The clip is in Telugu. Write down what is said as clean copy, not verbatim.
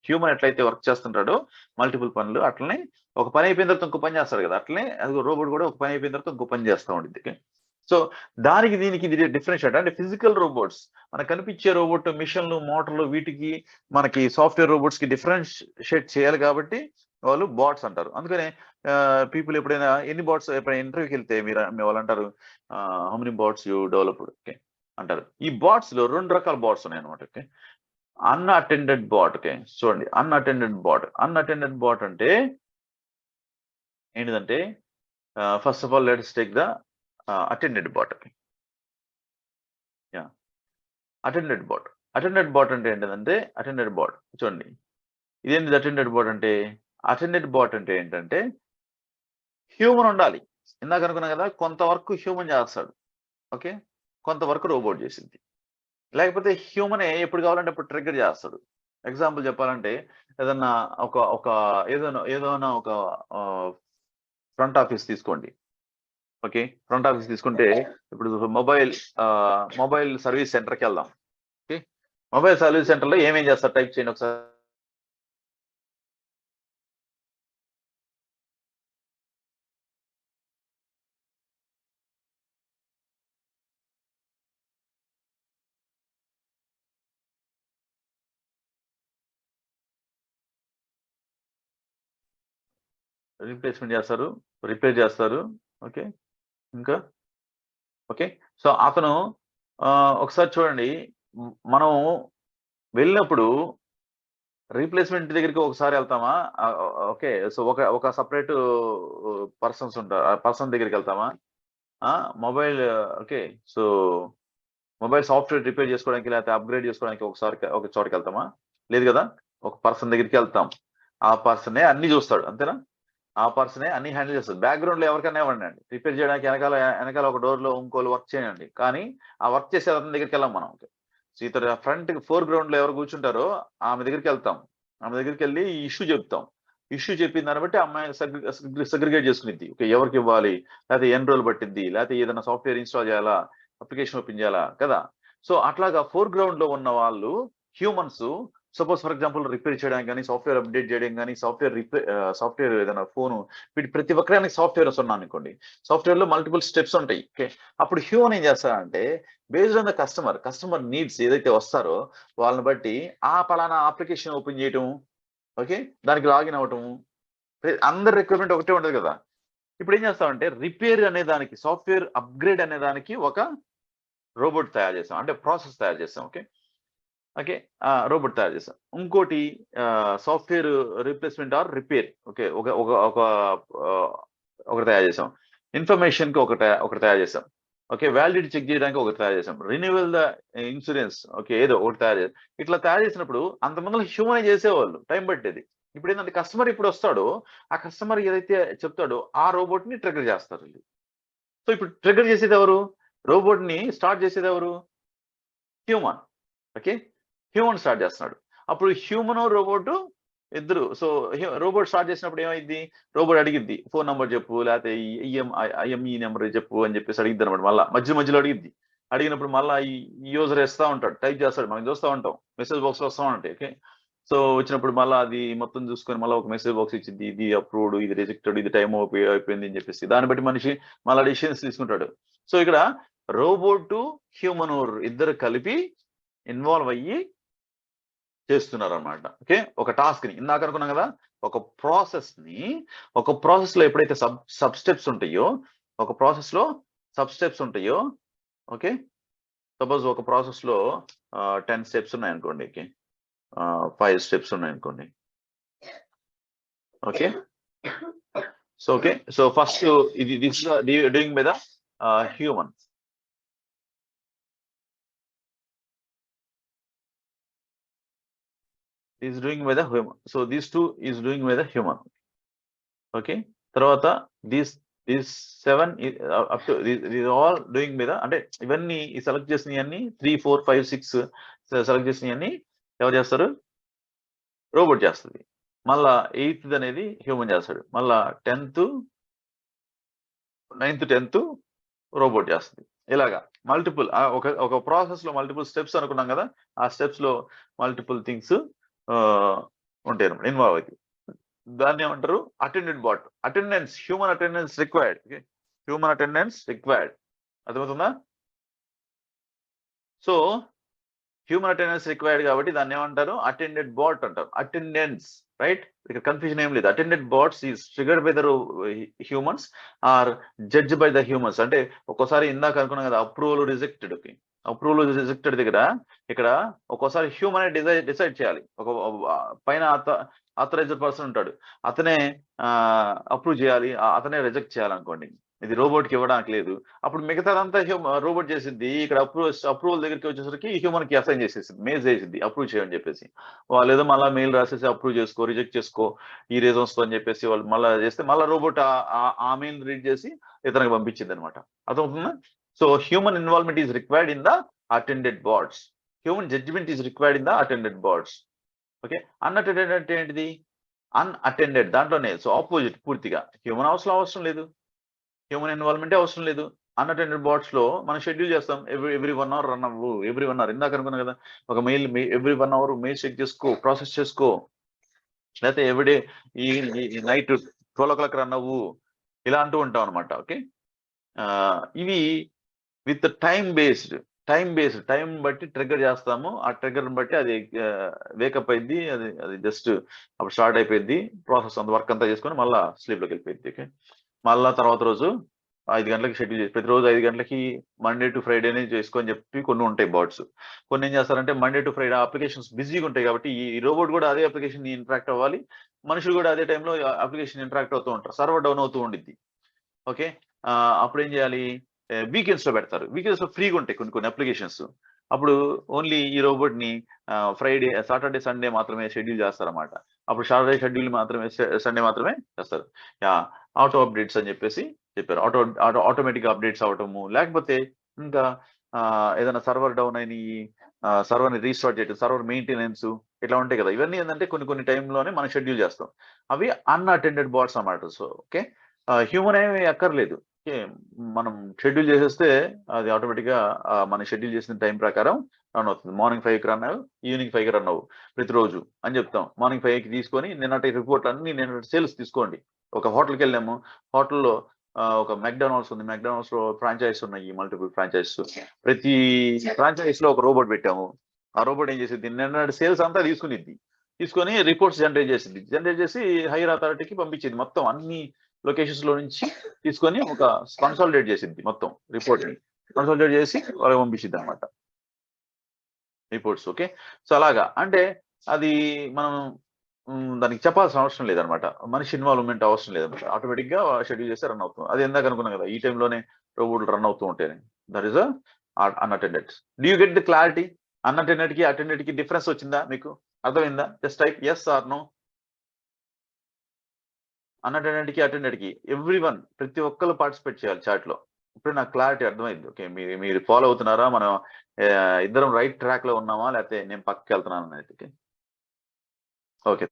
హ్యూమన్ ఎట్లయితే వర్క్ చేస్తుంటాడో మల్టిపుల్ పనులు, అట్లనే ఒక పని అయిపోయిన తర్వాత ఇంకో పని చేస్తాడు కదా, అట్లనే అది రోబోట్ కూడా ఒక పని అయిపోయిన తర్వాత ఇంకో పని చేస్తూ ఉంటుంది. సో దానికి దీనికి ఇది డిఫరెన్షియేట్. అంటే ఫిజికల్ రోబోట్స్, మనకు కనిపించే రోబోట్, మిషన్లు, మోటార్లు, వీటికి మనకి సాఫ్ట్వేర్ రోబోట్స్ కి డిఫరెన్షియేట్ చేయాలి కాబట్టి వాళ్ళు బాట్స్ అంటారు. అందుకనే పీపుల్ ఎప్పుడైనా ఎన్ని బాట్స్, ఎప్పుడైనా ఇంటర్వ్యూకి వెళ్తే మీ వాళ్ళు అంటారు how many bots you developed okay అంటారు. ఈ బాట్స్ లో 2 రకాల బాట్స్ ఉన్నాయి అనమాట. Okay, unattended bot. ఓకే, చూడండి అన్అటెండెడ్ బాట్ అంటే ఏంటిదంటే first of all let's take the attended bot. Okay, yeah, attended bot అంటే ఏంటంటే అటెండెడ్ బాట్ చూడండి, ఇదేంటి అటెండెడ్ బాట్ అంటే ఏంటంటే హ్యూమన్ ఉండాలి. ఇందాక అనుకున్నా కదా, కొంతవరకు హ్యూమన్ చేస్తాడు. ఓకే, కొంతవరకు రోబోట్ చేసింది. లేకపోతే హ్యూమనే ఎప్పుడు కావాలంటే అప్పుడు ట్రిగ్గర్ చేస్తాడు. ఎగ్జాంపుల్ చెప్పాలంటే ఏదన్నా ఒక ఏదైనా ఒక ఫ్రంట్ ఆఫీస్ తీసుకోండి. ఓకే, ఫ్రంట్ ఆఫీస్ తీసుకుంటే ఇప్పుడు మొబైల్ సర్వీస్ సెంటర్కి వెళ్దాం. ఓకే, మొబైల్ సర్వీస్ సెంటర్లో ఏమేం చేస్తారు టైప్ చేయండి ఒకసారి. రీప్లేస్మెంట్ చేస్తారు, రిపేర్ చేస్తారు. ఓకే, ఇంకా ఓకే. సో అతను ఒకసారి చూడండి, మనం వెళ్ళినప్పుడు రీప్లేస్మెంట్ దగ్గరికి ఒకసారి వెళ్తామా? ఓకే, సో ఒక సపరేట్ పర్సన్ దగ్గరికి వెళ్తామా? Mobile okay, so mobile software repair చేసుకోవడానికి లేకపోతే అప్గ్రేడ్ చేసుకోవడానికి ఒక చోటకి వెళ్తామా? లేదు కదా, ఒక పర్సన్ దగ్గరికి వెళ్తాం. ఆ పర్సనే అన్ని చూస్తాడు, అంతేనా? ఆ పర్సనే అన్ని హ్యాండిల్ చేస్తాడు. బ్యాక్గ్రౌండ్ లో ఎవరికైనా ఇవ్వండి, రిపేర్ చేయడానికి వెనకాల ఒక డోర్ లో ఇంకోళ్ళు వర్క్ చేయండి, కానీ ఆ వర్క్ చేసే అతని దగ్గరికి వెళ్ళాం మనం. సో ఇతర ఫ్రంట్ ఫోర్ గ్రౌండ్ లో ఎవరు కూర్చుంటారో ఆమె దగ్గరికి వెళ్తాం. ఆమె దగ్గరికి వెళ్ళి ఇష్యూ చెప్తాం. ఇష్యూ చెప్పిన దాన్ని బట్టి అమ్మాయి సెగ్రిగేట్ చేసుకునిద్ది. ఓకే, ఎవరికి ఇవ్వాలి, లేకపోతే ఎన్ని రోజులు పట్టింది, లేకపోతే ఏదైనా సాఫ్ట్వేర్ ఇన్స్టాల్ చేయాలా, అప్లికేషన్ ఓపెన్ చేయాలా కదా. సో అట్లాగా ఫోర్ గ్రౌండ్ లో ఉన్న వాళ్ళు humans. Suppose for example repair చేయడానికి కానీ, సాఫ్ట్వేర్ అప్డేట్ చేయడం కానీ, సాఫ్ట్వేర్ ఏదైనా ఫోన్, వీటి ప్రతి ఒక్కరికి సాఫ్ట్వేర్ ఉన్నాను అనుకోండి. సాఫ్ట్వేర్ లో మల్టిపుల్ స్టెప్స్ ఉంటాయి. ఓకే, అప్పుడు హ్యూమన్ ఏం చేస్తారంటే based on the customer needs ఏదైతే వస్తారో వాళ్ళని బట్టి ఆ పలానా అప్లికేషన్ ఓపెన్ చేయటం, ఓకే, దానికి లాగిన్ అవ్వటం. అందరి రిక్వైర్మెంట్ ఒకటే ఉంటుంది కదా. ఇప్పుడు ఏం చేస్తామంటే రిపేర్ అనే దానికి, సాఫ్ట్వేర్ అప్గ్రేడ్ అనే దానికి ఒక రోబోట్ తయారు చేస్తాం, అంటే ప్రాసెస్ తయారు చేస్తాం. ఓకే ఓకే, రోబోట్ తయారు చేస్తాం. ఇంకోటి software replacement or repair. Okay, ఒకటి తయారు చేసాం. ఇన్ఫర్మేషన్ కి ఒకటి తయారు చేసాం. ఓకే, వ్యాలిడిటీ చెక్ చేయడానికి ఒకటి తయారు చేసాం. రిన్యూవల్ ద ఇన్సూరెన్స్, ఓకే, ఏదో ఒకటి తయారు చేసాం. ఇట్లా తయారు చేసినప్పుడు అంతమంది హ్యూమన్ చేసేవాళ్ళు, టైం పట్టేది. ఇప్పుడు ఏంటంటే కస్టమర్ ఇప్పుడు వస్తాడో, ఆ కస్టమర్ ఏదైతే చెప్తాడో ఆ రోబోట్ ని ట్రిగ్గర్ చేస్తారు. సో ఇప్పుడు ట్రిగ్గర్ చేసేది ఎవరు? రోబోట్ ని స్టార్ట్ చేసేది ఎవరు? హ్యూమన్. ఓకే, హ్యూమన్ స్టార్ట్ చేస్తున్నాడు. అప్పుడు హ్యూమన్ రోబోట్ ఇద్దరు. సో రోబోట్ స్టార్ట్ చేసినప్పుడు ఏమైంది, రోబోట్ అడిగిద్ది ఫోన్ నెంబర్ చెప్పు, లేకపోతే ఐఎంఈ నెంబర్ చెప్పు అని చెప్పేసి అడిగిద్ది అనమాట. మళ్ళీ మధ్యలో అడిగిద్ది. అడిగినప్పుడు మళ్ళీ ఈ యూజర్ వేస్తా ఉంటాడు, టైప్ చేస్తాడు, మనం చూస్తూ ఉంటాం, మెసేజ్ బాక్స్ వస్తూ ఉంటాయి. ఓకే, సో వచ్చినప్పుడు మళ్ళీ అది మొత్తం చూసుకొని మళ్ళీ ఒక మెసేజ్ బాక్స్ ఇచ్చింది, ఇది అప్రూవ్డ్, ఇది రిజెక్టెడ్, ఇది టైం అయిపోయింది అని చెప్పేసి. దాన్ని బట్టి మనిషి మళ్ళీ డిసిషన్స్ తీసుకుంటాడు. సో ఇక్కడ రోబోట్ హ్యూమన్ ఇద్దరు కలిపి ఇన్వాల్వ్ అయ్యి చేస్తున్నారు అనమాట. ఓకే, ఒక టాస్క్ ని ఇందాక అనుకున్నాం కదా, ఒక ప్రాసెస్ లో ఎప్పుడైతే సబ్ స్టెప్స్ ఉంటాయో, ఒక ప్రాసెస్ లో సబ్ స్టెప్స్ ఉంటాయో, ఓకే, సపోజ్ ఒక ప్రాసెస్ లో 10 స్టెప్స్ ఉన్నాయనుకోండి, ఓకే, 5 స్టెప్స్ ఉన్నాయనుకోండి. ఓకే, సో ఫస్ట్ ఇది doing by the human. is doing by the human. So these two is doing by the human. Okay, తర్వాత these 7 up to these all doing by the, అంటే ఇవన్నీ సెలెక్ట్ చేసినవన్నీ 3 4 5 6 సెలెక్ట్ చేసినవన్నీ ఎవరు చేస్తారు? రోబోట్ చేస్తుంది. మళ్ళా 8th అనేది హ్యూమన్ చేస్తాడు. మళ్ళా 10th 9th 10th రోబోట్ చేస్తుంది. ఇలాగా మల్టిపుల్ ఒక ప్రాసెస్ లో మల్టిపుల్ స్టెప్స్ అనుకున్నాం కదా, ఆ స్టెప్స్ లో మల్టిపుల్ థింగ్స్ ఉంటాయి అనమాట, ఇన్వాల్వ్ అవుతాయి. దాన్ని ఏమంటారు? Attended bot. Attendance, human attendance required. Human attendance required. అర్థమవుతుందా? సో హ్యూమన్ అటెండెన్స్ రిక్వైర్డ్ కాబట్టి దాన్ని ఏమంటారు? అటెండెడ్ బాట్ అంటారు. Attendance, right? ఇక్కడ కన్ఫ్యూజన్ ఏం లేదు. Attended bots is triggered by the humans or judge by the humans. అంటే ఒక్కోసారి ఇందాక అనుకున్నాం కదా, అప్రూవల్ రిజెక్టెడ్. అప్రూవల్ రిజెక్టెడ్ దగ్గర ఇక్కడ ఒక్కోసారి హ్యూమన్ డిసైడ్ చేయాలి. ఒక పైన ఆథరైజ్డ్ పర్సన్ ఉంటాడు, అతనే అప్రూవ్ చేయాలి, అతనే రిజెక్ట్ చేయాలనుకోండి. ఇది రోబోట్కి ఇవ్వడానికి లేదు. అప్పుడు మిగతాదంతా రోబోట్ చేసిద్ది. ఇక్కడ అప్రూవల్ దగ్గరికి వచ్చేసరికి హ్యూమన్ కి అసైన్ చేసేసింది, మెయిల్ చేసిద్ది అప్రూవ్ చేయని చెప్పేసి. వాళ్ళు ఏదో మళ్ళీ మెయిల్ రాసేసి అప్రూవ్ చేసుకో, రిజెక్ట్ చేసుకో, ఈ రీజన్స్ తో అని చెప్పేసి వాళ్ళు మళ్ళీ చేస్తే మళ్ళీ రోబోట్ ఆ మెయిల్ రీడ్ చేసి ఇతనికి పంపించింది అనమాట. అర్థమవుతుందా? So human involvement is required in the attended bots. Human judgement is required in the attended bots. Okay. Unattended అంటే ఏంటిది? అన్అటెండెడ్ దాంట్లోనే. సో ఆపోజిట్ పూర్తిగా. హ్యూమన్ అవసరం లేదు, హ్యూమన్ ఇన్వాల్వ్మెంటే అవసరం లేదు. అన్అటెండెడ్ బాట్స్ లో మనం షెడ్యూల్ చేస్తాం. ఎవ్రీ 1 అవర్ రన్ అవ్వు, ఎవ్రీ 1 అవర్. ఇందాక అనుకున్నా కదా, ఒక mail every 1 hour mail check చేసుకో, ప్రాసెస్ చేసుకో, లేకపోతే ఎవ్రీడే ఈ నైట్ 12 o'clock రన్ అవ్వు, ఇలా అంటూ ఉంటాం అనమాట. ఓకే. ఇవి విత్ టైం బేస్డ్. టైం బట్టి ట్రిగ్గర్ చేస్తాము. ఆ ట్రిగ్గర్ బట్టి అది వేకప్ అయింది, అది జస్ట్ అప్పుడు స్టార్ట్ అయిపోయింది ప్రాసెస్, అంత వర్క్ అంతా చేసుకొని మళ్ళీ స్లీప్ లోకి వెళ్ళిపోయింది. ఓకే. మళ్ళా తర్వాత రోజు 5 గంటలకి షెడ్యూల్ చేసి, ప్రతిరోజు 5 గంటలకి మండే టు ఫ్రైడేనే చేసుకొని చెప్పి కొన్ని ఉంటాయి బాట్స్. కొన్ని ఏం చేస్తారంటే మండే టు ఫ్రైడే అప్లికేషన్స్ బిజీగా ఉంటాయి కాబట్టి ఈ రోబోట్ కూడా అదే అప్లికేషన్ ఇంటరాక్ట్ అవ్వాలి, మనుషులు కూడా అదే టైంలో అప్లికేషన్ ఇంటరాక్ట్ అవుతూ ఉంటారు, సర్వర్ డౌన్ అవుతూ ఉండిద్ది. ఓకే. అప్పుడు ఏం చేయాలి? వీకెండ్స్ లో పెడతారు. వీకెండ్స్ లో ఫ్రీగా ఉంటాయి కొన్ని అప్లికేషన్స్. అప్పుడు ఓన్లీ ఈ రోబోట్ ని ఫ్రైడే, సాటర్డే, సండే మాత్రమే షెడ్యూల్ చేస్తారన్నమాట. అప్పుడు సాటర్డే షెడ్యూల్ మాత్రమే, సండే మాత్రమే చేస్తారు. ఆటో అప్డేట్స్ అని చెప్పేసి చెప్పారు. ఆటోమేటిక్ అప్డేట్స్ అవటము, లేకపోతే ఇంకా ఏదైనా సర్వర్ డౌన్ అయిన సర్వర్ ని రీస్టార్ట్ చేయడం, సర్వర్ మెయింటెనెన్స్, ఇట్లా ఉంటాయి కదా. ఇవన్నీ ఏంటంటే కొన్ని టైంలోనే మనం షెడ్యూల్ చేస్తాం. అవి అన్అటెండెడ్ బాట్స్ అన్నమాట. So okay. హ్యూమన్ ఏమి అక్కర్లేదు. ఓకే. మనం షెడ్యూల్ చేసేస్తే అది ఆటోమేటిక్ గా మనం షెడ్యూల్ చేసిన టైం ప్రకారం రన్ అవుతుంది. మార్నింగ్ 5కి రన్ అవ్వు, ఈవినింగ్ 5కి రన్ అవ్వు ప్రతిరోజు అని చెప్తాం. మార్నింగ్ 5కి తీసుకొని నిన్నటి రిపోర్ట్ అన్ని, నిన్నటి సేల్స్ తీసుకోండి. ఒక హోటల్కి వెళ్ళాము, హోటల్లో ఒక మెక్డానల్డ్స్ ఉంది, మెక్డానల్డ్స్ లో ఫ్రాంచైజ్ ఉన్నాయి, మల్టిపుల్ ఫ్రాంచైజ్. ప్రతి ఫ్రాంచైజ్ లో ఒక రోబోట్ పెట్టాము. ఆ రోబోట్ ఏం చేసింది? నిన్నటి సేల్స్ అంతా తీసుకొని రిపోర్ట్స్ జనరేట్ చేసి హైయర్ అథారిటీకి పంపించింది. మొత్తం అన్ని లొకేషన్స్ లో నుంచి తీసుకొని ఒక కన్సాలిడేట్ చేసింది, మొత్తం రిపోర్ట్ ని కన్సాలిడేట్ చేసి వాళ్ళకి పంపించింది అనమాట రిపోర్ట్స్. ఓకే. సో అలాగా అంటే అది మనం దానికి చెప్పాల్సిన అవసరం లేదనమాట. మనిషి ఇన్వాల్వ్మెంట్ అవసరం లేదనమాట. ఆటోమేటిక్ గా షెడ్యూల్ చేస్తే రన్ అవుతుంది. అది ఎందాక అనుకున్నాం కదా, ఈ టైంలోనే రోబోట్లు రన్ అవుతూ ఉంటాయి. That is unattended. Do you get the clarity? Unattended కి అటెండెడ్ కి డిఫరెన్స్ వచ్చిందా మీకు? అర్థమైందా? Just type yes or no. Unattended కి అటెండెడ్ కి ఎవ్రీవన్, ప్రతి ఒక్కరు పార్టిసిపేట్ చేయాలి చాట్ లో. ఇప్పుడు నాకు క్లారిటీ అర్థమైంది. ఓకే. మీరు ఫాలో అవుతున్నారా? మనం ఇద్దరం రైట్ ట్రాక్ లో ఉన్నామా, లేకపోతే నేను పక్కకి వెళ్తున్నాను అనేది. ఓకే.